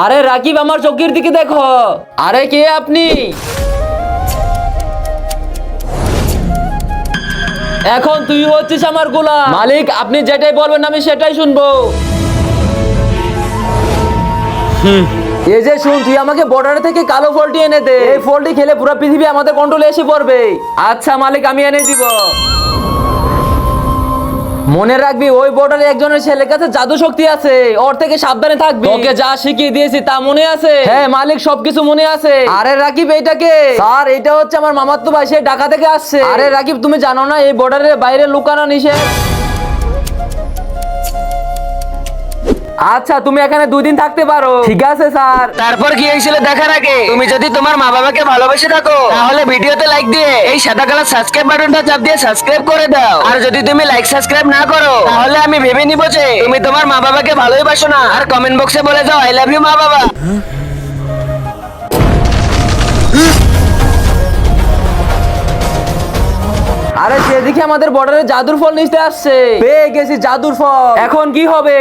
আরে রাকিব, আমার চোখের দিকে দেখো। আরে কে আপনি? এখন তুই হচ্ছিস আমার গোলাম। মালিক, আপনি যেটাই বলবেন আমি সেটাই শুনবো। এই যে শুন, তুই আমাকে বর্ডার থেকে কালো ফলটি এনে দে। এই ফলটি খেলে পুরো পৃথিবী আমাদের কন্ট্রোলে এসে পড়বে। আচ্ছা মালিক, আমি এনে দিব। মনে রাখবি, ওই বর্ডারে একজনের ছেলের কাছে জাদু শক্তি আছে, ওর থেকে সাবধানে থাকবি। তোকে যা শিখিয়ে দিয়েছি তা মনে আছে? হ্যাঁ মালিক, সবকিছু মনে আছে। আরে রাকিব, এইটাকে স্যার, এটা হচ্ছে আমার মামাতো ভাই, সে ঢাকা থেকে আসছে। আরে রাকিব, তুমি জানো না এই বর্ডারের বাইরে লুকানো নিষেধ? আচ্ছা, তুমি এখানে 2 দিন থাকতে পারো। ঠিক আছে স্যার। তারপর কি হয়েছিল দেখার আগে তুমি যদি তোমার মা বাবাকে ভালোবেসে থাকো তাহলে ভিডিওতে লাইক দিয়ে এই সাদা কালার সাবস্ক্রাইব বাটনটা চাপ দিয়ে সাবস্ক্রাইব করে দাও। আর যদি তুমি লাইক সাবস্ক্রাইব না করো তাহলে আমি ভেবে নিব যে তুমি তোমার মা বাবাকে ভালোই বাসো না। আর কমেন্ট বক্সে বলে যাও আই লাভ ইউ মা বাবা। আরে সেদিকে আমাদের বর্ডারে জাদুর ফল নিতে আসছে। পেয়ে গেছি জাদুর ফল, এখন কি হবে?